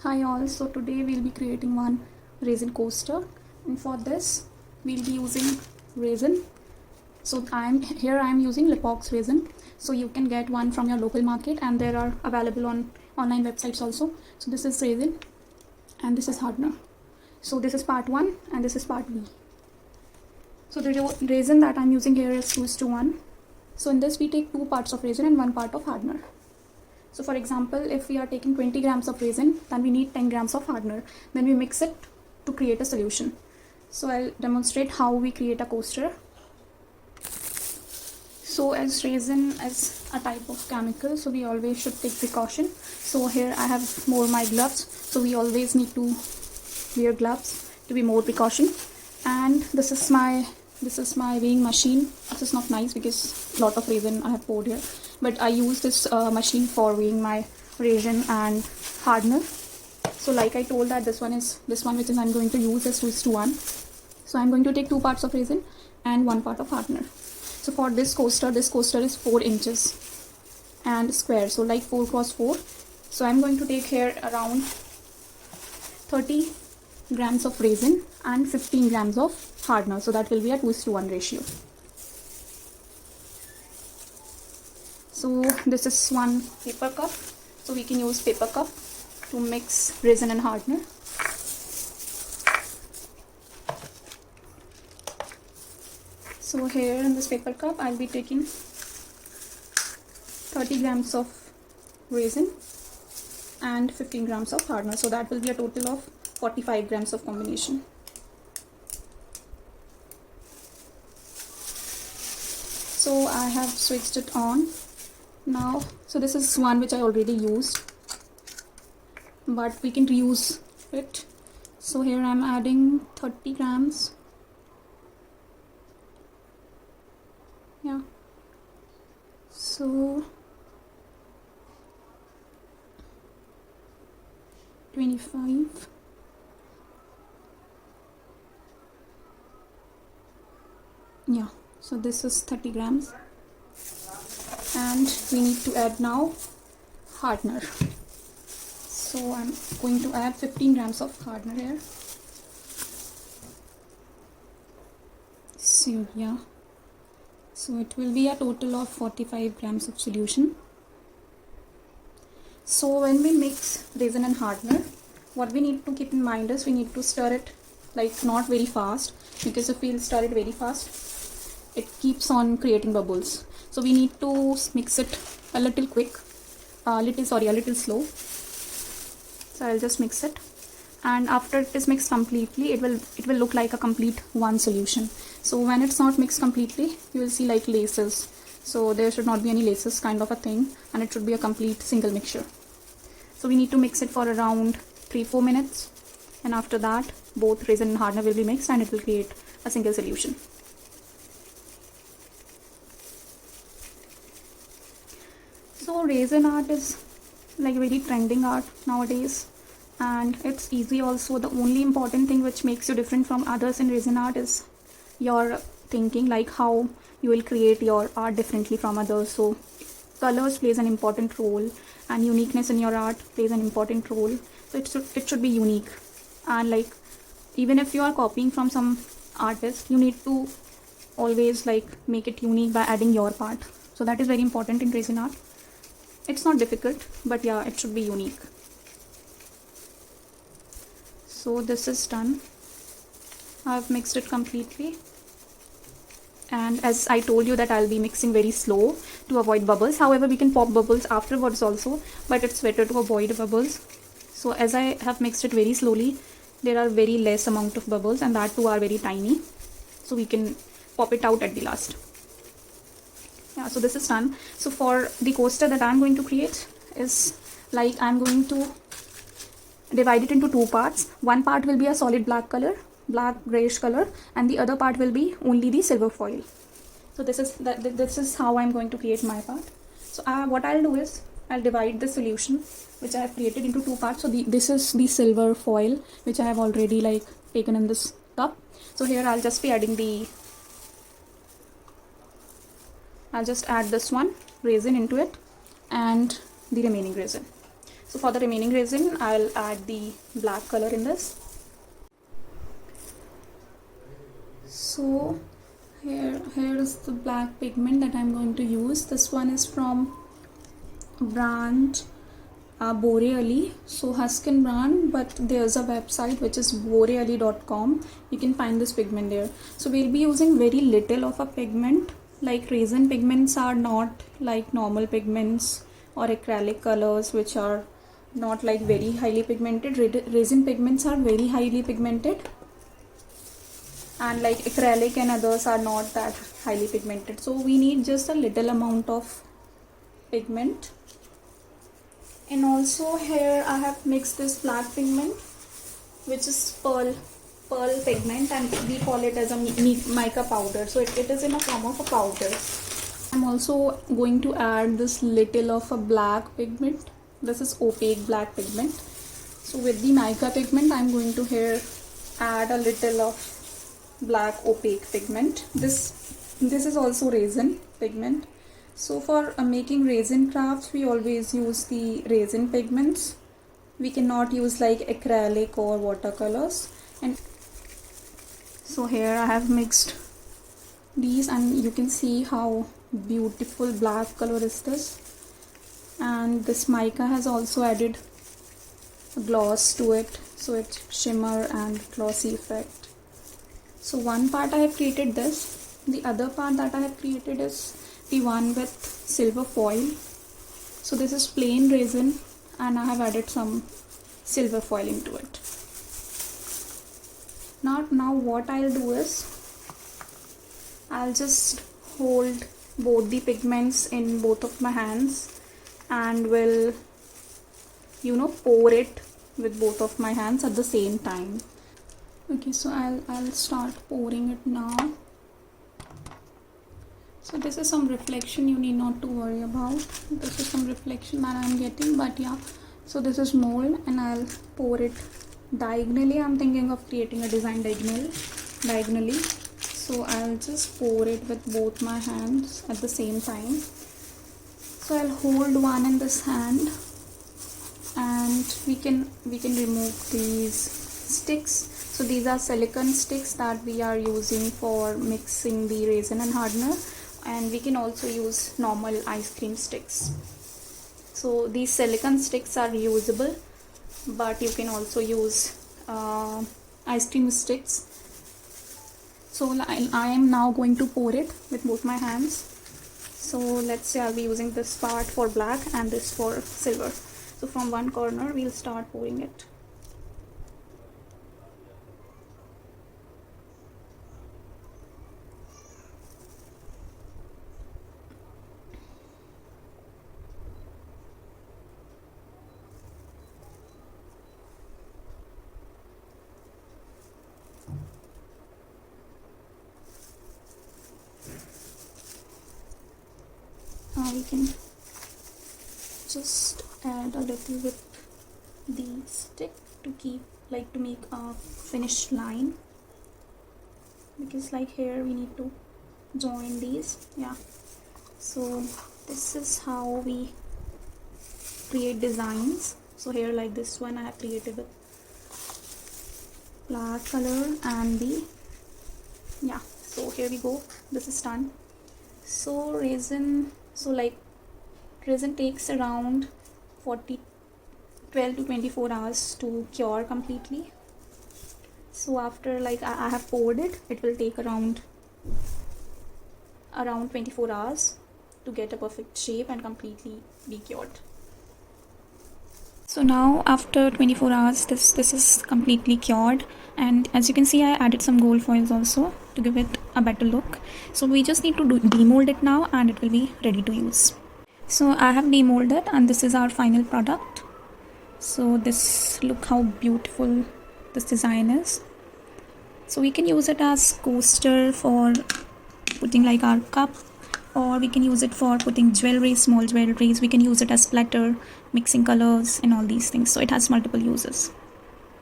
Hi all, so today we'll be creating one resin coaster, and for this we'll be using resin. So I'm using Lipox resin. So you can get one from your local market and there are available on online websites also. So this is resin and this is hardener. So this is part 1 and this is part B. So the resin that I'm using here is 2:1. So in this we take 2 parts of resin and 1 part of hardener. So for example, if we are taking 20 grams of resin, then we need 10 grams of hardener. Then we mix it to create a solution. So I'll demonstrate how we create a coaster. So as resin is a type of chemical, so we always should take precaution. So here I have more my gloves. So we always need to wear gloves to be more precaution. And this is my weighing machine. This is not nice because a lot of resin I have poured here. But I use this machine for weighing my resin and hardener. So like I told that this one which I'm going to use is 2:1. So I'm going to take 2 parts of resin and 1 part of hardener. So for this coaster is 4 inches and square, so like 4 cross 4. So I'm going to take here around 30 grams of resin and 15 grams of hardener. So that will be a 2:1 ratio. So this is one paper cup. So we can use paper cup to mix resin and hardener. So here in this paper cup I'll be taking 30 grams of resin and 15 grams of hardener. So that will be a total of 45 grams of combination. So I have switched it on now. So this is one which I already used, but we can reuse it. So here I'm adding 30 grams. Yeah, so 25. Yeah, so this is 30 grams. And we need to add now hardener. So I'm going to add 15 grams of hardener here. So yeah, so it will be a total of 45 grams of solution. So when we mix resin and hardener, what we need to keep in mind is we need to stir it like not very fast, because if we'll stir it very fast, it keeps on creating bubbles. So we need to mix it a little quick, a little slow. So I'll just mix it, and after it is mixed completely, it will look like a complete one solution. So when it's not mixed completely, you will see like laces. So there should not be any laces kind of a thing, and it should be a complete single mixture. So we need to mix it for around 3-4 minutes, and after that both resin and hardener will be mixed and it will create a single solution. So resin art is like very trending art nowadays, and it's easy also. The only important thing which makes you different from others in resin art is your thinking, like how you will create your art differently from others. So colors plays an important role, and uniqueness in your art plays an important role. So it should be unique, and like even if you are copying from some artist, you need to always like make it unique by adding your part. So that is very important in resin art. It's not difficult, but yeah, it should be unique. So this is done. I've mixed it completely, and as I told you that I'll be mixing very slow to avoid bubbles. However, we can pop bubbles afterwards also, but it's better to avoid bubbles. So as I have mixed it very slowly, there are very less amount of bubbles, and that too are very tiny, so we can pop it out at the last. Yeah, so this is done. So for the coaster that I'm going to create is like I'm going to divide it into 2 parts. One part will be a solid black grayish color, and the other part will be only the silver foil. So this is how I'm going to create my part. So what I'll do is I'll divide the solution which I have created into 2 parts. So this is the silver foil which I have already like taken in this cup. So here I'll just be adding I'll just add this one resin into it and the remaining resin. So for the remaining resin, I'll add the black color in this. So here is the black pigment that I'm going to use. This one is from brand Boreali, so Huskin brand, but there's a website which is boreali.com. You can find this pigment there. So we'll be using very little of a pigment. Like resin pigments are not like normal pigments or acrylic colors, which are not like very highly pigmented. Resin pigments are very highly pigmented, and like acrylic and others are not that highly pigmented. So we need just a little amount of pigment. And also here I have mixed this black pigment, which is pearl pigment, and we call it as a mica powder. So it is in a form of a powder. I'm also going to add this little of a black pigment. This is opaque black pigment. So with the mica pigment, I'm going to here add a little of black opaque pigment. This is also resin pigment. So for making resin crafts, we always use the resin pigments. We cannot use like acrylic or watercolors. And so here I have mixed these, and you can see how beautiful black color is this. And this mica has also added a gloss to it, so it shimmer and glossy effect. So one part I have created this. The other part that I have created is the one with silver foil. So this is plain resin, and I have added some silver foil into it. Now what I'll do is I'll just hold both the pigments in both of my hands and will pour it with both of my hands at the same time. Okay, so I'll start pouring it now. So this is some reflection, you need not to worry about. This is some reflection that I'm getting, but yeah. So this is mold, and I'll pour it diagonally. I'm thinking of creating a design diagonally. So I'll just pour it with both my hands at the same time. So I'll hold one in this hand, and we can remove these sticks. So these are silicone sticks that we are using for mixing the resin and hardener. And we can also use normal ice cream sticks. So these silicone sticks are reusable, but you can also use ice cream sticks. So I am now going to pour it with both my hands. So let's say I'll be using this part for black and this for silver. So from one corner we'll start pouring it. We can just add a little with the stick to make a finished line, because like here we need to join these. Yeah, so this is how we create designs. So here, like this one I have created with black color and so here we go, this is done. So resin takes around 12 to 24 hours to cure completely. So after I have poured it, it will take around 24 hours to get a perfect shape and completely be cured. So now after 24 hours this is completely cured, and as you can see I added some gold foils also to give it a better look. So we just need to demold it now, and it will be ready to use. So I have demolded, and this is our final product. So this, look how beautiful this design is. So we can use it as coaster for putting like our cup, or we can use it for putting jewelry, small jewelries. We can use it as splatter, mixing colors and all these things. So it has multiple uses.